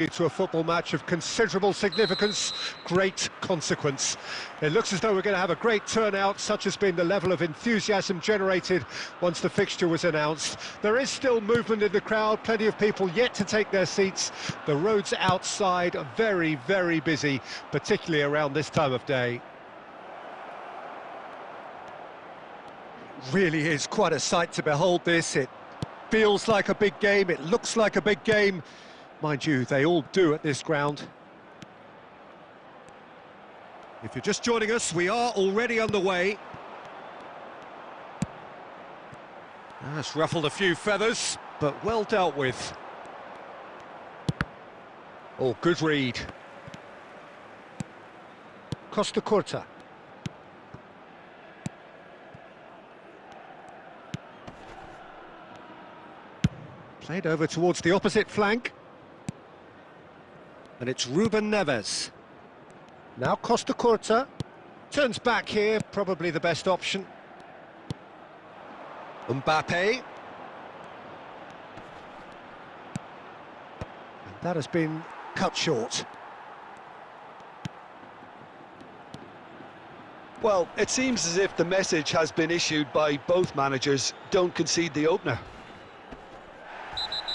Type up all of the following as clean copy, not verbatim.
To a football match of considerable significance, great consequence. It looks as though we're going to have a great turnout, such has been the level of enthusiasm generated once the fixture was announced. There is still movement in the crowd, plenty of people yet to take their seats. The roads outside are very, very busy, particularly around this time of day. Really is quite a sight to behold this. It feels like a big game, it looks like a big game. Mind you, they all do at this ground. If you're just joining us, we are already underway. That's ruffled a few feathers, but well dealt with. Oh, good read. Costa Curta. Played over towards the opposite flank. And it's Ruben Neves. Now Costa Curta. Turns back here, probably the best option. Mbappe. And that has been cut short. Well, it seems as if the message has been issued by both managers: don't concede the opener.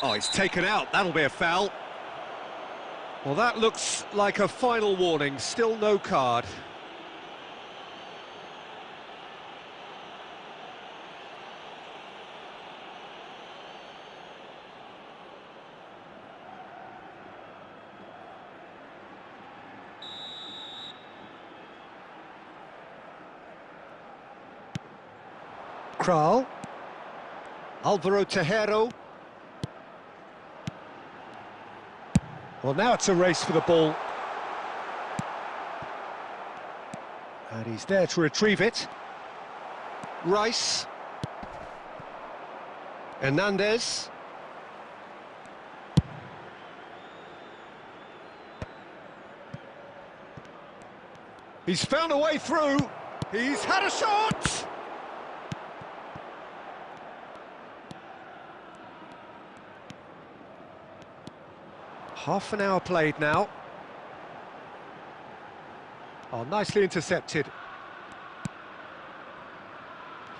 Oh, he's taken out, that'll be a foul. Well, that looks like a final warning, still no card. Kral. Alvaro Tejero. Well, now it's a race for the ball. And he's there to retrieve it. Rice. Hernandez. He's found a way through. He's had a shot! Half an hour played now. Oh, nicely intercepted.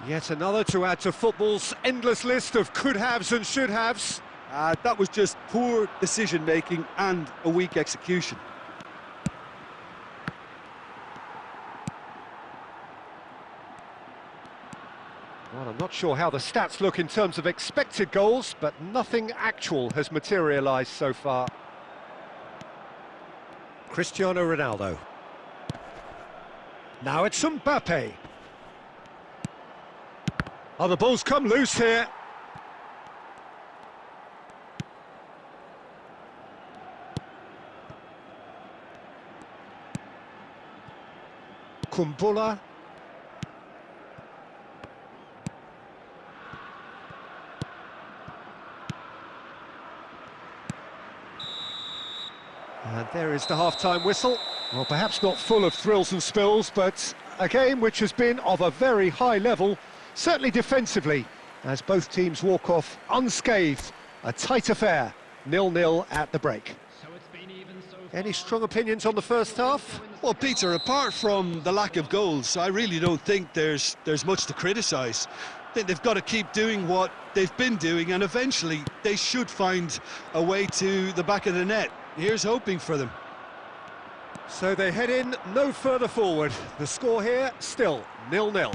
Yet another to add to football's endless list of could-haves and should-haves. That was just poor decision-making and a weak execution. Well, I'm not sure how the stats look in terms of expected goals, but nothing actual has materialised so far. Cristiano Ronaldo. Now it's Mbappe. Oh, the ball's come loose here. Kumbula. And there is the half-time whistle. Well, perhaps not full of thrills and spills, but a game which has been of a very high level, certainly defensively, as both teams walk off unscathed. A tight affair, 0-0 at the break. Any strong opinions on the first half? Well, Peter, apart from the lack of goals, I really don't think there's much to criticise. I think they've got to keep doing what they've been doing, and eventually they should find a way to the back of the net. Here's hoping for them. So they head in no further forward. The score here, still 0-0.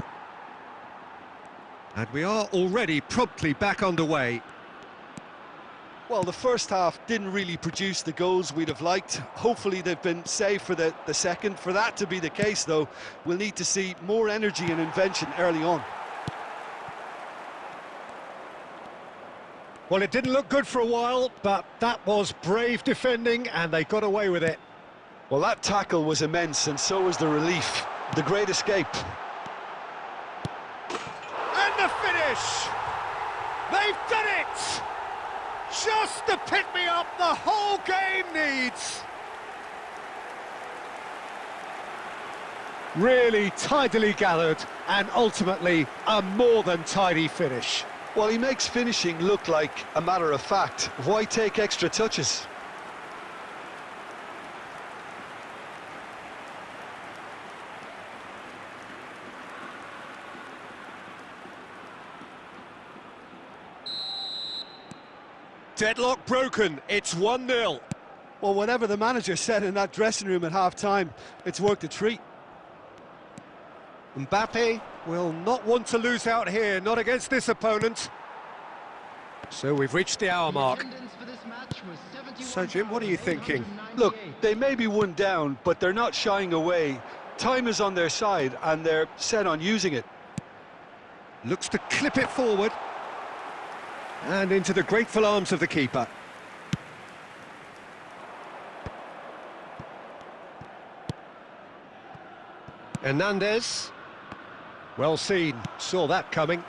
And we are already promptly back underway. Well, the first half didn't really produce the goals we'd have liked. Hopefully they've been saved for the second. For that to be the case, though, we'll need to see more energy and invention early on. Well, it didn't look good for a while, but that was brave defending, and they got away with it. Well, that tackle was immense, and so was the relief. The great escape. And the finish! They've done it! Just the pick-me-up the whole game needs! Really tidily gathered, and ultimately a more than tidy finish. Well, he makes finishing look like a matter of fact. Why take extra touches? Deadlock broken, it's 1-0. Well, whatever the manager said in that dressing room at half-time, it's worked a treat. Mbappe will not want to lose out here, not against this opponent. So we've reached the hour mark. So Jim, what are you thinking? Look, they may be one down, but they're not shying away. Time is on their side, and they're set on using it. Looks to clip it forward. And into the grateful arms of the keeper. Hernandez. Well seen, saw that coming.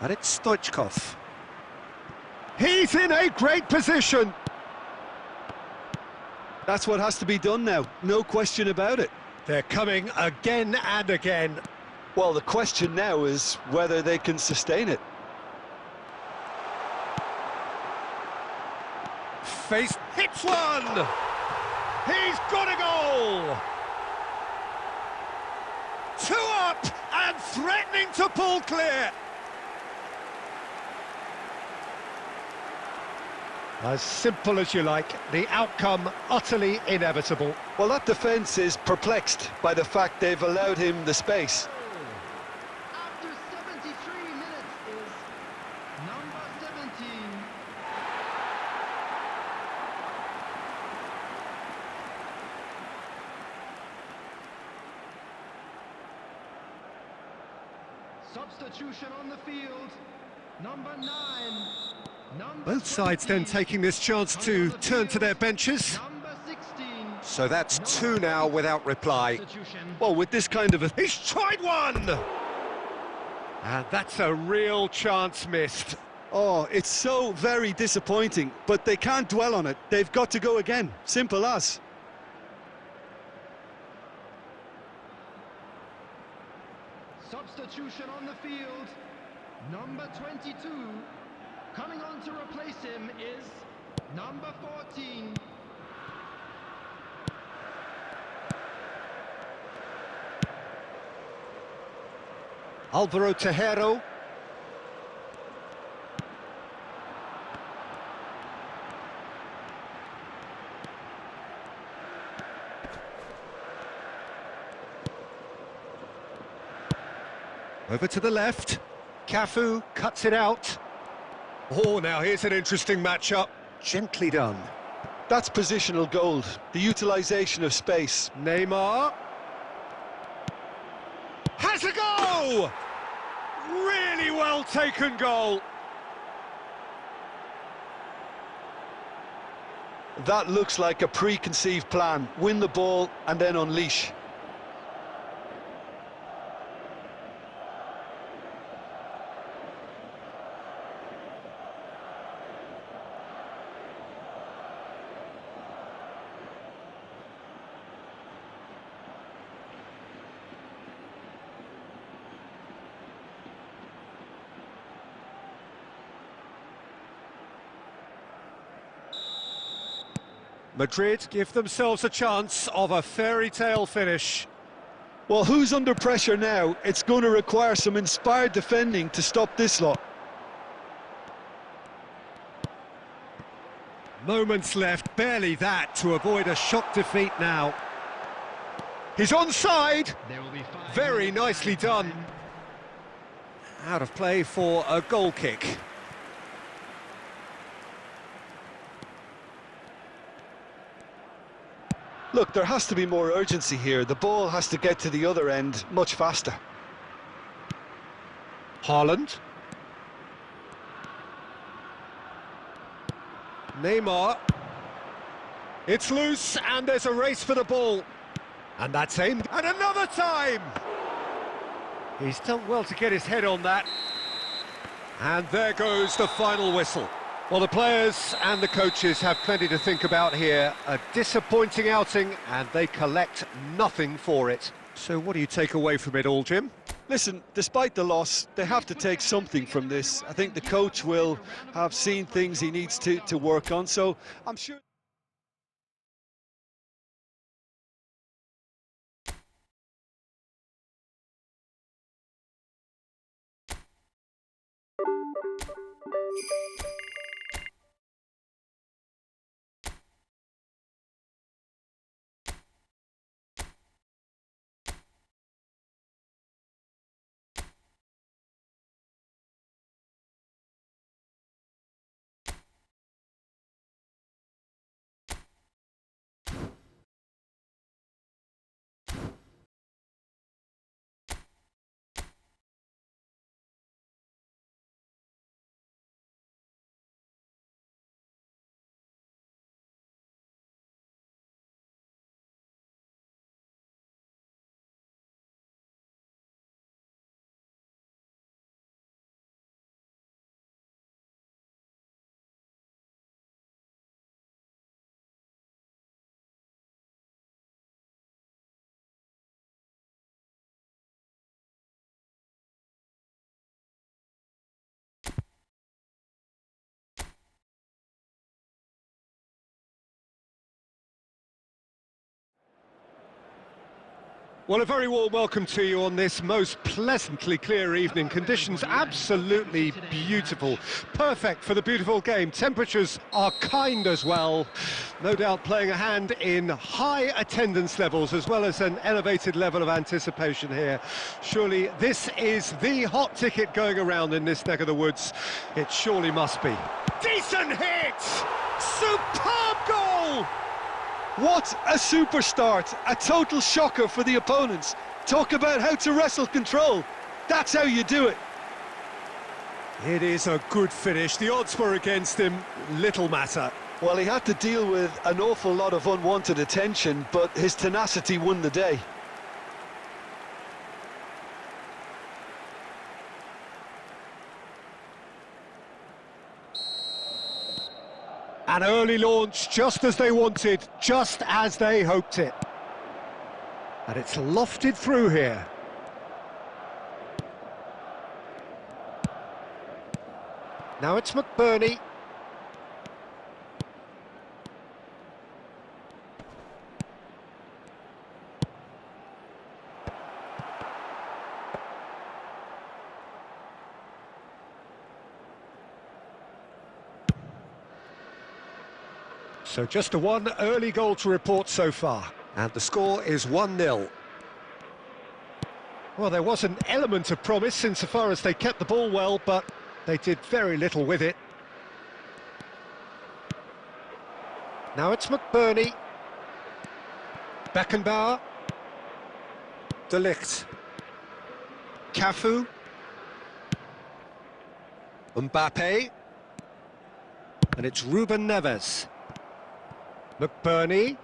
And it's Stoichkov. He's in a great position. That's what has to be done now, no question about it. They're coming again and again. Well, the question now is whether they can sustain it. Face hits one! He's got a goal! 2 up and threatening to pull clear. As simple as you like, the outcome utterly inevitable. Well, that defence is perplexed by the fact they've allowed him the space. After 73 minutes is number 17. Substitution on the field, number 9. Both sides then taking this chance to turn to their benches. Number 16. So that's 2 now without reply. Well, with this kind of a... He's tried one! And that's a real chance missed. Oh, it's so very disappointing, but they can't dwell on it. They've got to go again, simple as. Substitution on the field, number 22. Coming on to replace him is number 14. Alvaro Tejero. Over to the left. Cafu cuts it out. Oh, now here's an interesting matchup. Gently done. That's positional gold, the utilisation of space. Neymar. Has a go! Really well taken goal. That looks like a preconceived plan. Win the ball and then unleash. Madrid give themselves a chance of a fairy tale finish. Well, who's under pressure now? It's going to require some inspired defending to stop this lot. Moments left, barely that, to avoid a shock defeat now. He's onside. Very nicely done. Out of play for a goal kick. Look, there has to be more urgency here. The ball has to get to the other end much faster. Haaland. Neymar. It's loose and there's a race for the ball. And that's aimed. And another time! He's done well to get his head on that. And there goes the final whistle. Well, the players and the coaches have plenty to think about here. A disappointing outing, and they collect nothing for it. So what do you take away from it all, Jim? Listen, despite the loss, they have to take something from this. I think the coach will have seen things he needs to work on, so I'm sure... Well, a very warm welcome to you on this most pleasantly clear evening. Conditions absolutely beautiful. Perfect for the beautiful game. Temperatures are kind as well. No doubt playing a hand in high attendance levels as well as an elevated level of anticipation here. Surely this is the hot ticket going around in this neck of the woods. It surely must be. Decent hit! Superb goal! What a super start, a total shocker for the opponents. Talk about how to wrestle control. That's how you do it. It is a good finish. The odds were against him, little matter. Well, he had to deal with an awful lot of unwanted attention, but his tenacity won the day. An early launch, just as they wanted, just as they hoped it. And it's lofted through here. Now it's McBurney. So just a one early goal to report so far, and the score is 1-0. Well, there was an element of promise insofar as they kept the ball well, but they did very little with it. Now it's McBurney. Beckenbauer. De Ligt. Cafu. Mbappe. And it's Ruben Neves. McBurney.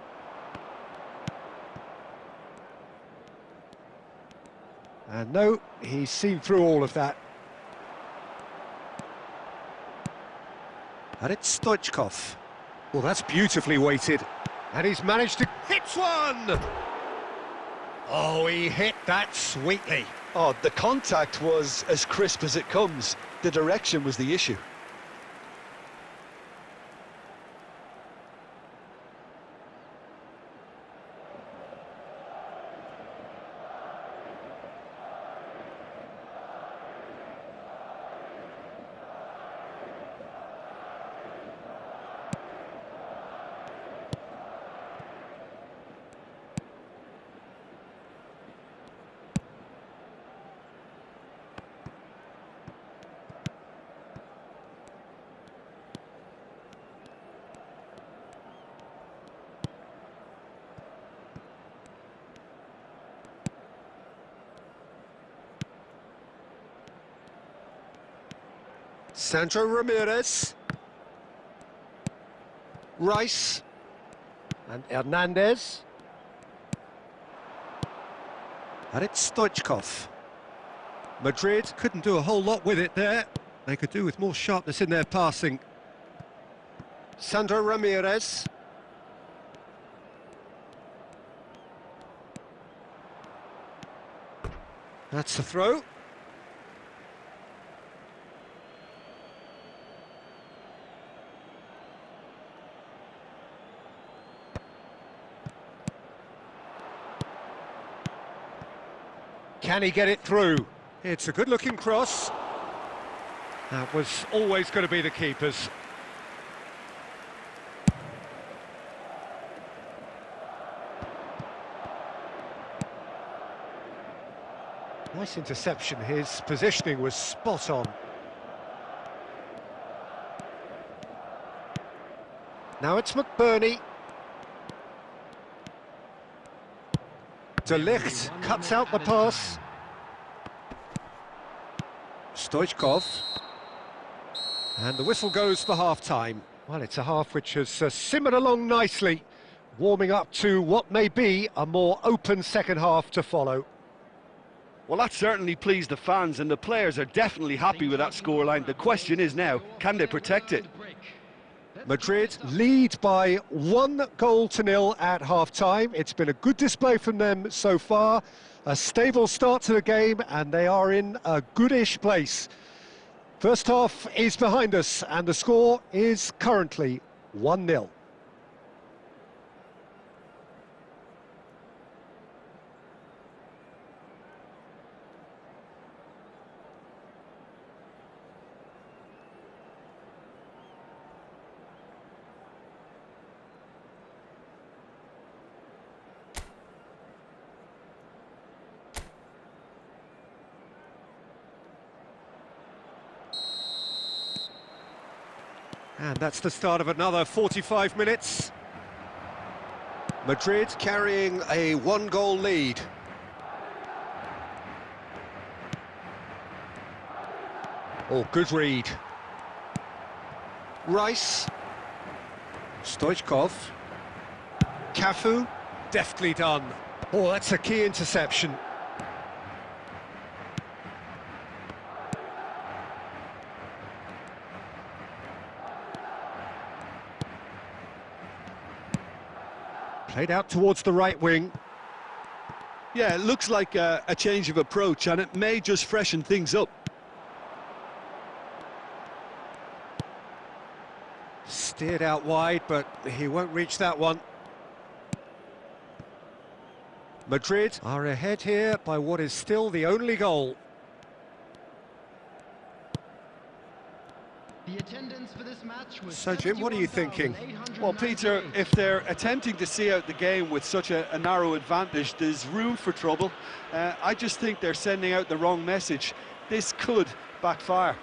And no, he's seen through all of that. And it's Stoichkov. Well, that's beautifully weighted. And he's managed to hit one! Oh, he hit that sweetly. Oh, the contact was as crisp as it comes. The direction was the issue. Sandro Ramirez. Rice. And Hernandez. And it's Stoichkov. Madrid couldn't do a whole lot with it there. They could do with more sharpness in their passing. Sandro Ramirez. That's the throw. Can he get it through? It's a good-looking cross. That was always going to be the keeper's. Nice interception. His positioning was spot on. Now it's McBurney. De Ligt cuts out the pass. Stoichkov. And the whistle goes for half-time. Well, it's a half which has simmered along nicely, warming up to what may be a more open second half to follow. Well, that certainly pleased the fans, and the players are definitely happy with that scoreline. The question is now, can they protect it? Madrid lead by 1-0 at half-time. It's been a good display from them so far. A stable start to the game, and they are in a goodish place. First half is behind us, and the score is currently 1-0. And that's the start of another 45 minutes. Madrid carrying a one-goal lead. Oh, good read. Rice. Stoichkov. Cafu. Deftly done. Oh, that's a key interception. Played out towards the right wing. Yeah, it looks like a change of approach, and it may just freshen things up. Steered out wide, but he won't reach that one. Madrid are ahead here by what is still the only goal. The attendance for this match was So, Jim, what are you thinking? Well, Peter, if they're attempting to see out the game with such a narrow advantage, there's room for trouble. I just think they're sending out the wrong message. This could backfire.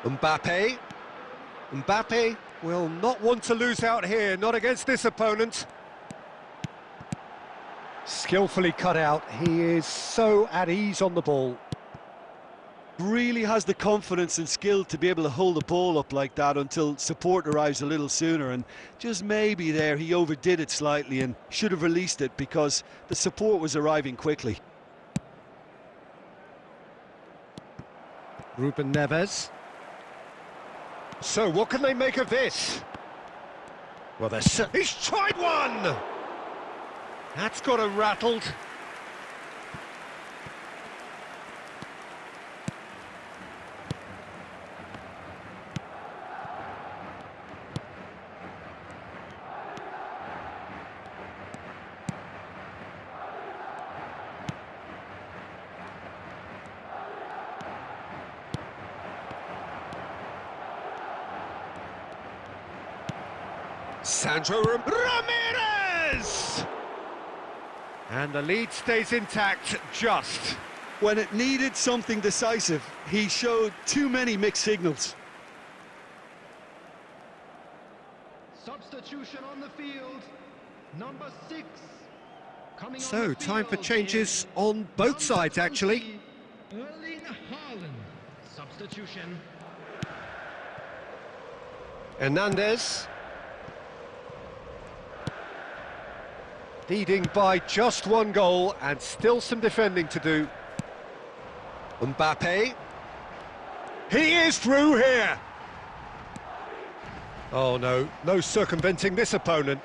Mbappe. Mbappe will not want to lose out here, not against this opponent. Skillfully cut out. He is so at ease on the ball. Really has the confidence and skill to be able to hold the ball up like that until support arrives a little sooner, and just maybe there he overdid it slightly and should have released it because the support was arriving quickly. Ruben Neves. So, what can they make of this? Well, he's tried one! That's got him rattled. Sandro Ramirez! And the lead stays intact, just. When it needed something decisive, he showed too many mixed signals. Substitution on the field, number 6. Coming So, on the time for field changes is on both number sides, 20, actually. Erling Haaland. Substitution. Hernandez. Leading by just one goal and still some defending to do. Mbappe. He is through here. Oh no, no circumventing this opponent.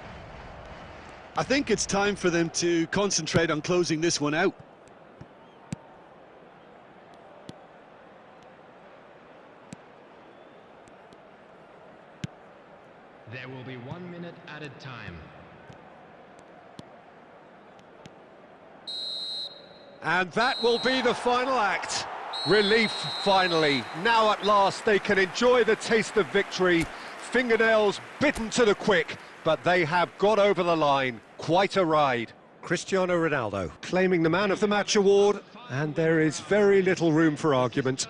I think it's time for them to concentrate on closing this one out. There will be 1 minute added time. And that will be the final act. Relief, finally. Now at last they can enjoy the taste of victory. Fingernails bitten to the quick, but they have got over the line. Quite a ride. Cristiano Ronaldo claiming the Man of the Match award, and there is very little room for argument.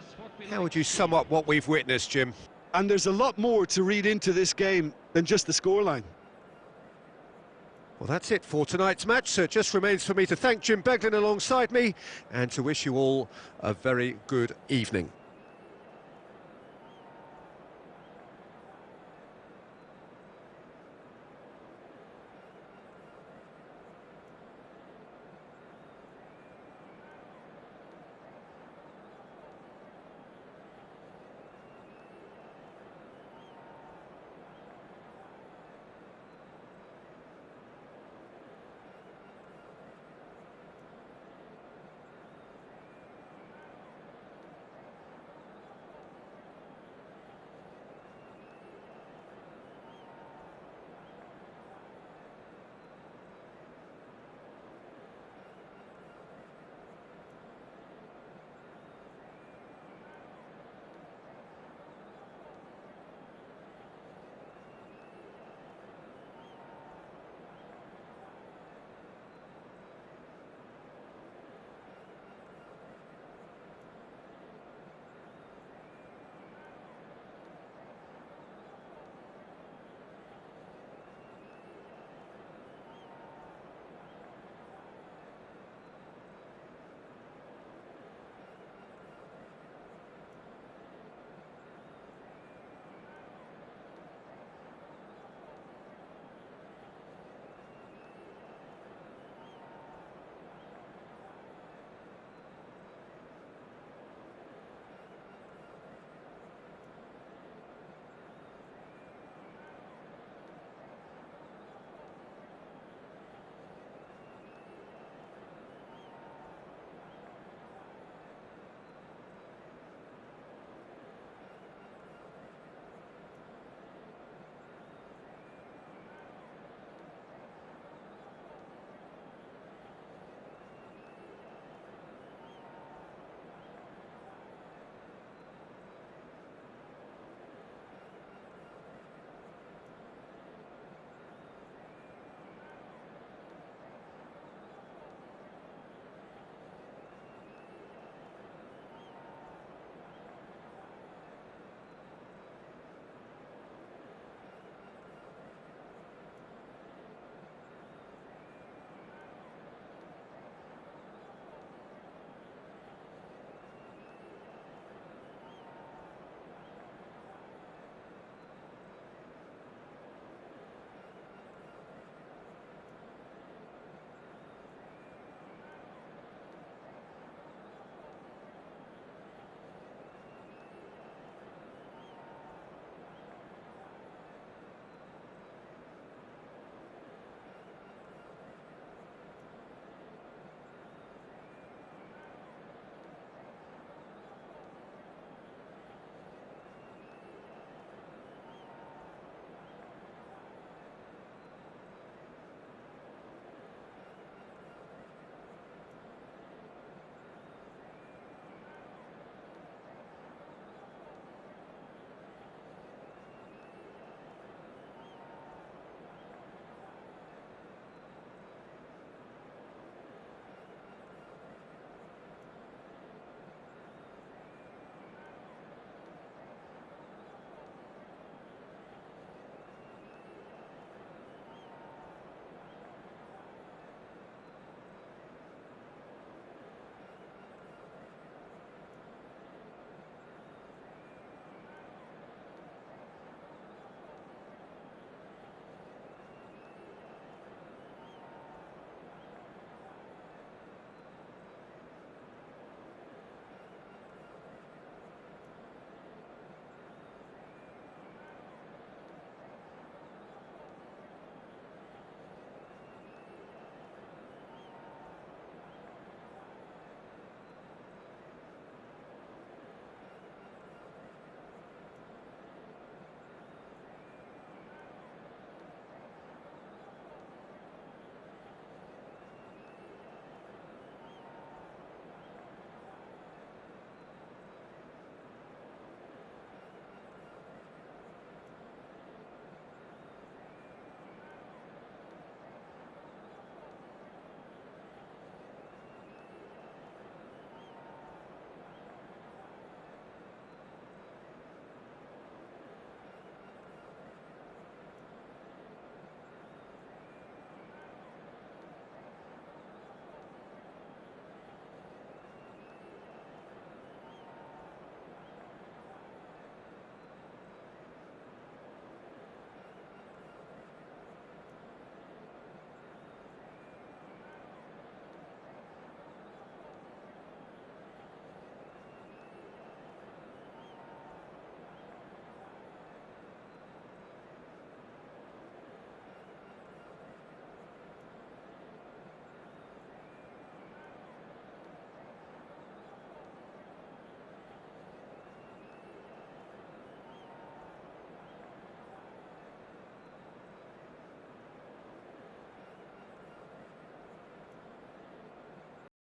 How would you sum up what we've witnessed, Jim? And there's a lot more to read into this game than just the scoreline. Well, that's it for tonight's match, so it just remains for me to thank Jim Beglin alongside me and to wish you all a very good evening.